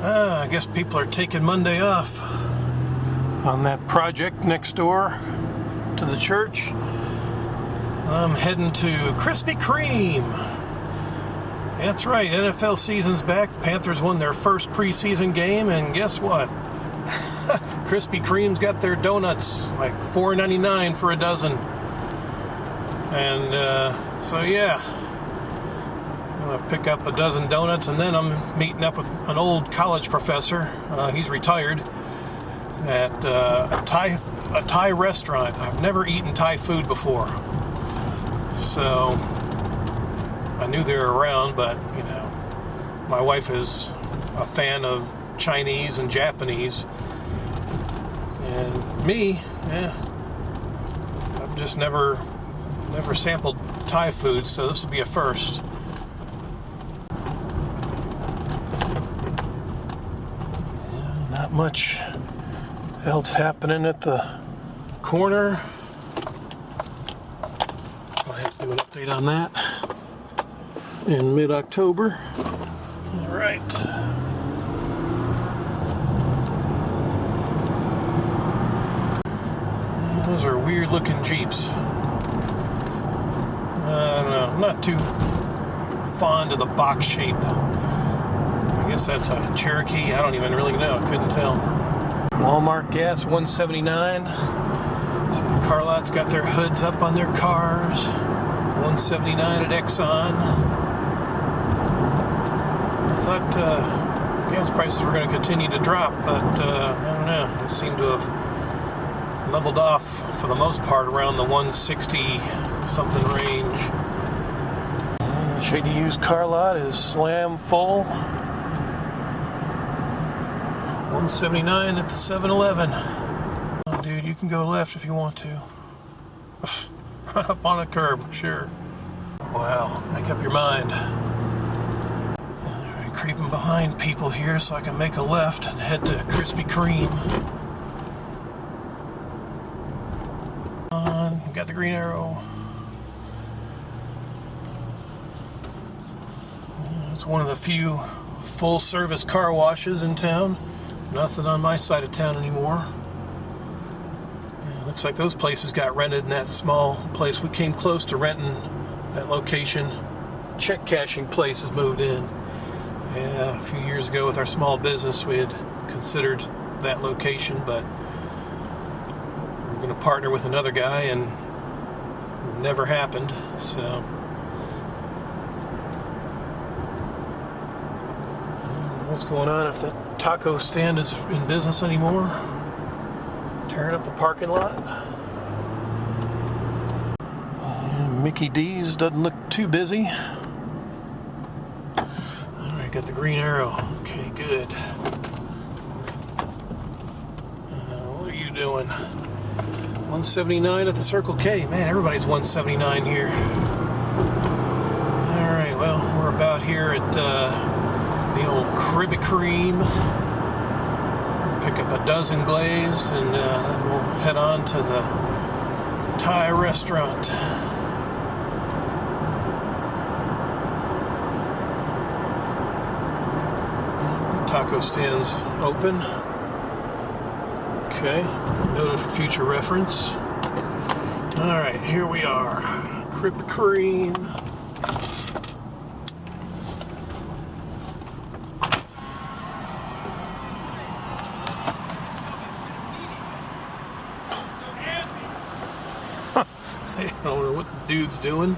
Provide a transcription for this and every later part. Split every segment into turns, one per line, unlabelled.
I guess people are taking Monday off on that project next door to the church. I'm heading to Krispy Kreme. That's right, NFL season's back. The Panthers won their first preseason game, and guess what? Krispy Kreme's got their donuts like $4.99 for a dozen. And so yeah, I'm gonna pick up a dozen donuts, and then I'm meeting up with an old college professor. He's retired, at a Thai restaurant. I've never eaten Thai food before, so I knew they were around, but you know, my wife is a fan of Chinese and Japanese, and me, I've just never sampled Thai food, so this will be a first. Not much else happening at the corner. I have to do an update on that in mid-October. All right. Those are weird-looking Jeeps. I don't know. I'm not too fond of the box shape. I guess that's a Cherokee. I don't even really know. I couldn't tell. Walmart gas, $1.79. See, the car lot's got their hoods up on their cars. $1.79 at Exxon. I thought gas prices were going to continue to drop, but I don't know. They seem to have leveled off for the most part around the 160 something range. And the shady used car lot is slam full. $1.79 at the 7-Eleven. Oh, dude, you can go left if you want to. Right up on a curb, sure. Wow, make up your mind. Alright, creeping behind people here so I can make a left and head to Krispy Kreme. Got the green arrow. It's one of the few full-service car washes in town. Nothing on my side of town anymore. Yeah, looks like those places got rented in that small place. We came close to renting that location. Check cashing place has moved in. Yeah, a few years ago with our small business, we had considered that location, but we were going to partner with another guy, and it never happened. So what's going on if the taco stand is in business anymore? Tearing up the parking lot. Mickey D's doesn't look too busy. Alright, got the green arrow. Okay, good. What are you doing? 179 at the Circle K. Man, everybody's 179 here. Alright, well, we're about here at the old Krispy Kreme. Pick up a dozen glazed, and then we'll head on to the Thai restaurant. The taco stand's open. Okay, noted for future reference. Alright, here we are. Krispy Kreme. I don't know what the dude's doing.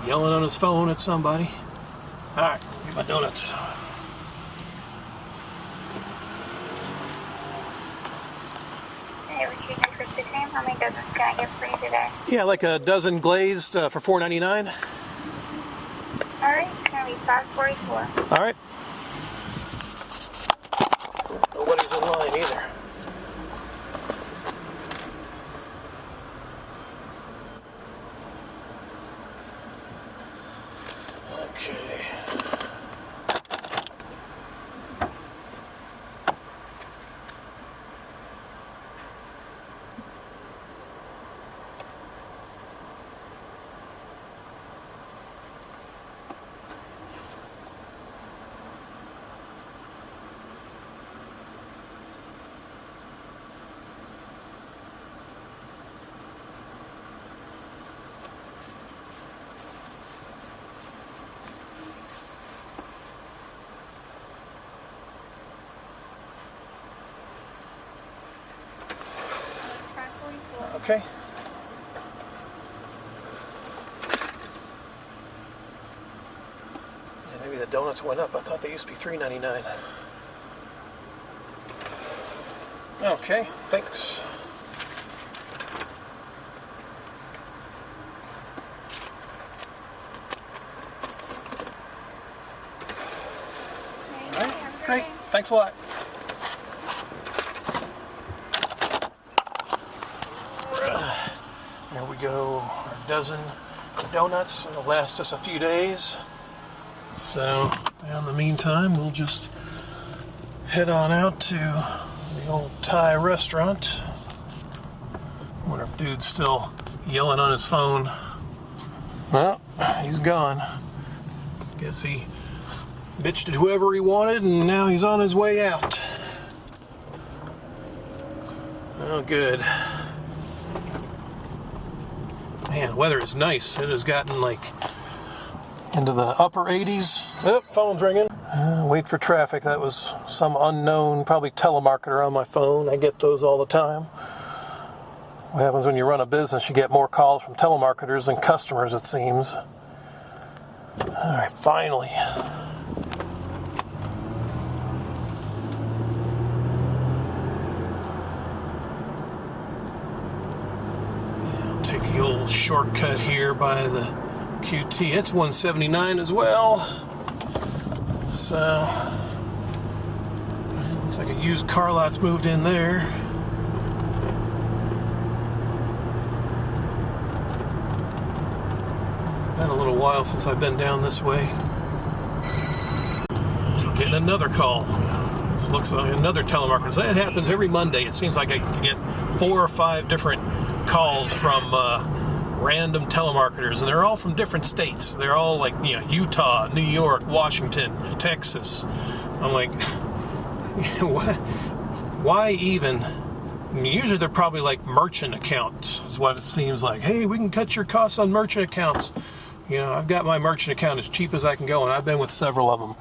Yelling on his phone at somebody. Alright, get my donuts.
Hey, we're choosing Krispy Kreme. How many dozens can I get for you today?
Yeah, like a dozen glazed for $4.99.
Alright, it's going to be $5.44.
Alright. Nobody's in line either. Okay. Okay. Yeah, maybe the donuts went up. I thought they used to be $3.99. Okay, thanks. All right, great. Thanks a lot. There we go. Our dozen donuts. It'll last us a few days. So, in the meantime, we'll just head on out to the old Thai restaurant. I wonder if dude's still yelling on his phone. Well, he's gone. Guess he bitched at whoever he wanted and now he's on his way out. Oh, good. Man, the weather is nice. It has gotten like into the upper 80s. Oh, phone's ringing. Wait for traffic. That was some unknown, probably telemarketer on my phone. I get those all the time. What happens when you run a business? You get more calls from telemarketers than customers, it seems. All right, finally. Yeah, I'll take the old shortcut here by the QT. It's 179 as well. So, looks like a used car lot's moved in there. Been a little while since I've been down this way. Getting another call. This looks like another telemarketer. So that happens every Monday. It seems like I get 4 or 5 different calls from random telemarketers, and they're all from different states. They're all like, you know, Utah, New York, Washington, Texas. I'm like, what? Why even? I mean, usually they're probably like merchant accounts, is what it seems like. Hey, we can cut your costs on merchant accounts. You know, I've got my merchant account as cheap as I can go, and I've been with several of them.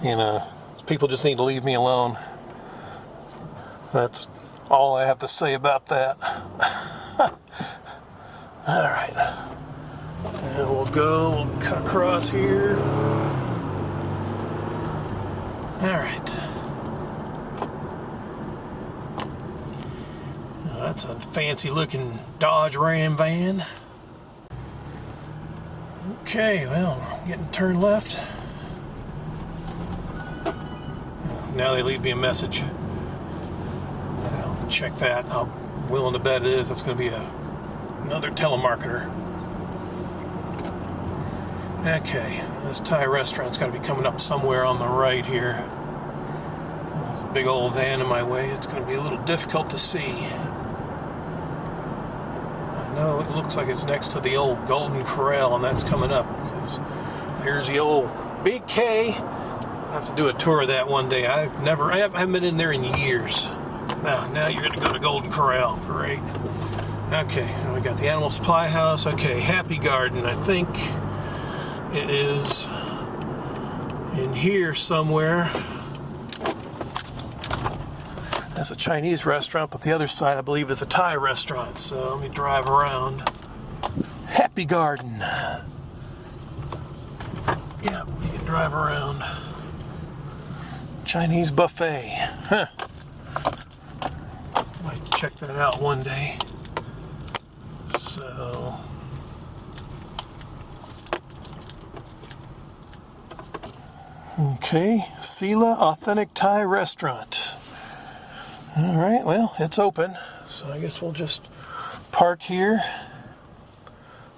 You know, people just need to leave me alone. That's all I have to say about that. All right. And we'll cut across here. All right. That's a fancy looking Dodge Ram van. Okay, well, getting turned left. Now they leave me a message. I'll check that. I'm willing to bet it is. It's going to be another telemarketer. Okay, this Thai restaurant's got to be coming up somewhere on the right here. There's a big old van in my way. It's going to be a little difficult to see. No, it looks like it's next to the old Golden Corral, and that's coming up. There's the old Big K. I'll have to do a tour of that one day. I haven't been in there in years. Now you're going to go to Golden Corral. Great. Okay, we got the Animal Supply House. Okay, Happy Garden. I think it is in here somewhere. That's a Chinese restaurant, but the other side, I believe, is a Thai restaurant. So let me drive around. Happy Garden. Yeah, you can drive around. Chinese buffet. Huh. Might check that out one day. So. Okay, Sila Authentic Thai Restaurant. All right, well, it's open, so I guess we'll just park here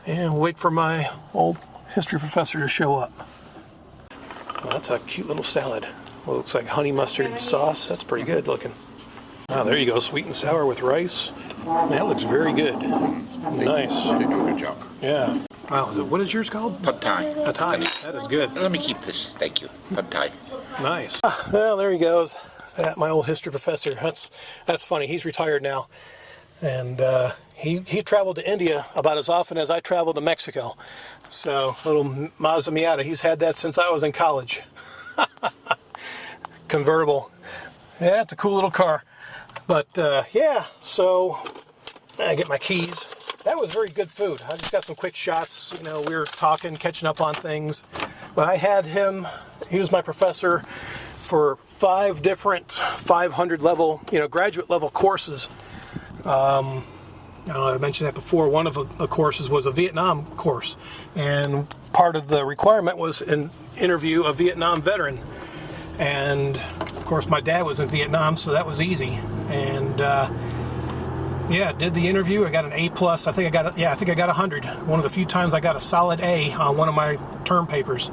and wait for my old history professor to show up. Well, that's a cute little salad. Well, it looks like honey mustard sauce. That's pretty good looking. Oh, there you go, sweet and sour with rice. That looks very good. Nice.
They do a good job.
Yeah. Wow, what is yours called?
Pad Thai.
Pad Thai. That is good.
Let me keep this. Thank you. Pad Thai.
Nice. Well, there he goes. My old history professor. That's funny. He's retired now, and he traveled to India about as often as I traveled to Mexico. So little Mazda Miata. He's had that since I was in college. Convertible. Yeah, it's a cool little car. But yeah. So I get my keys. That was very good food. I just got some quick shots. You know, we were talking, catching up on things. But I had him, he was my professor for 5 different 500 level, graduate level courses. I don't know, I mentioned that before. One of the courses was a Vietnam course. And part of the requirement was an interview a Vietnam veteran. And of course my dad was in Vietnam, so that was easy. And yeah, did the interview. I got an A+. I think I got 100. One of the few times I got a solid A on one of my term papers.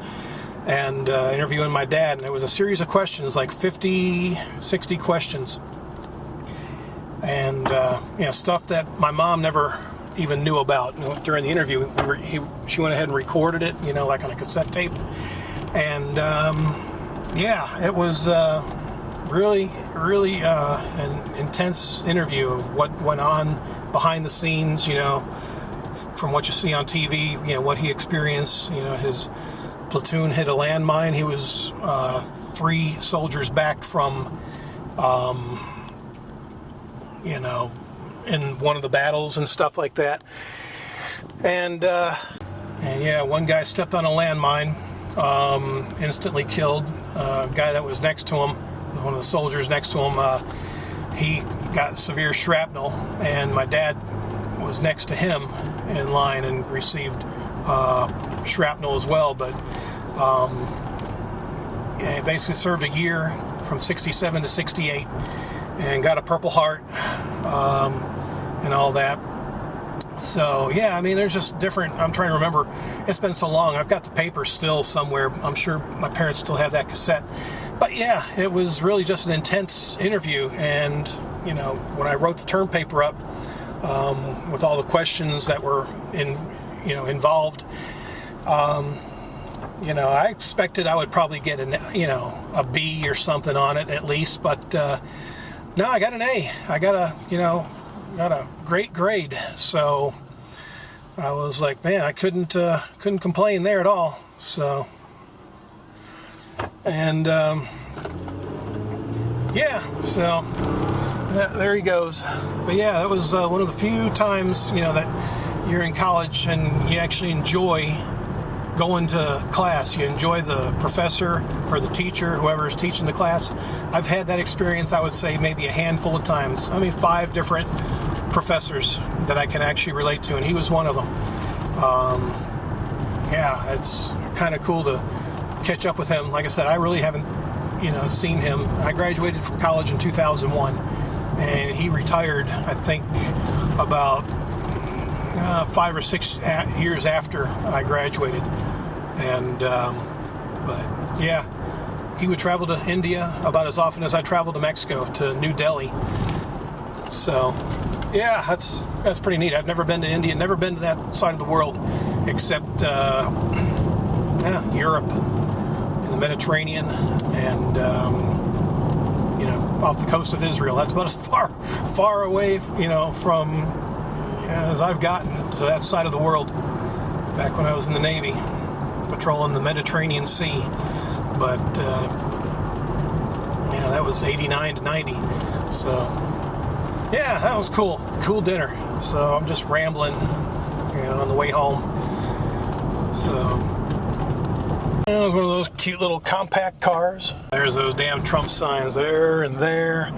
And interviewing my dad, and it was a series of questions, like 50, 60 questions. And stuff that my mom never even knew about. During the interview, she went ahead and recorded it, like on a cassette tape. And it was really an intense interview of what went on behind the scenes, from what you see on TV, what he experienced. His platoon hit a landmine. He was 3 soldiers back from, in one of the battles and stuff like that. And one guy stepped on a landmine, instantly killed. A guy that was next to him, one of the soldiers next to him, he got severe shrapnel, and my dad was next to him in line and received shrapnel as well. But he basically served a year from 67 to 68 and got a Purple Heart and all that. So yeah, I mean, there's just different. I'm trying to remember. It's been so long. I've got the paper still somewhere. I'm sure my parents still have that cassette. But yeah, it was really just an intense interview. And when I wrote the term paper up with all the questions that were involved, I expected I would probably get a B or something on it at least. But no, I got an A. I got a great grade. So I was like, man, I couldn't complain there at all. So, and so there he goes. But yeah, that was one of the few times that you're in college and you actually enjoy going to class. You enjoy the professor or the teacher, whoever's teaching the class. I've had that experience, I would say, maybe a handful of times. 5 different professors that I can actually relate to, and he was one of them. It's kind of cool to catch up with him. Like I said, I really haven't seen him. I graduated from college in 2001, and he retired, I think, about 5 or 6 years after I graduated. And but yeah, he would travel to India about as often as I traveled to Mexico, to New Delhi. So yeah, that's pretty neat. I've never been to India, never been to that side of the world, except Europe, in the Mediterranean, and off the coast of Israel. That's about as far away from as I've gotten to that side of the world. Back when I was in the Navy, patrolling the Mediterranean Sea. But that was 89 to 90. So yeah, that was cool. Cool dinner. So I'm just rambling, on the way home. So it was one of those cute little compact cars. There's those damn Trump signs there and there.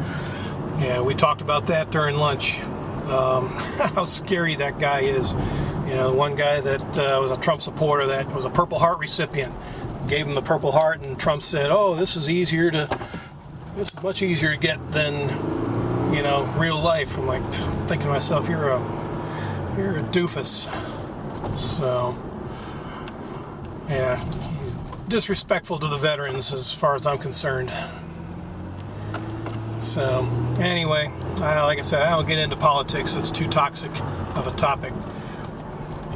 Yeah, we talked about that during lunch. How scary that guy is. One guy that was a Trump supporter that was a Purple Heart recipient, gave him the Purple Heart, and Trump said, "Oh, this is much easier to get than real life." I'm like thinking to myself, you're a doofus. So yeah, he's disrespectful to the veterans as far as I'm concerned. So anyway, like I said, I don't get into politics. It's too toxic of a topic.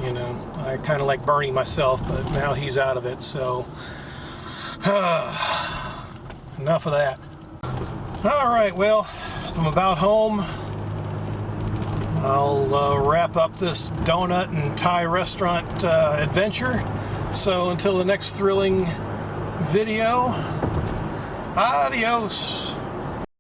I kind of like Bernie myself, but now he's out of it, so enough of that. All right, well, I'm about home. I'll wrap up this donut and Thai restaurant adventure. So until the next thrilling video, adios.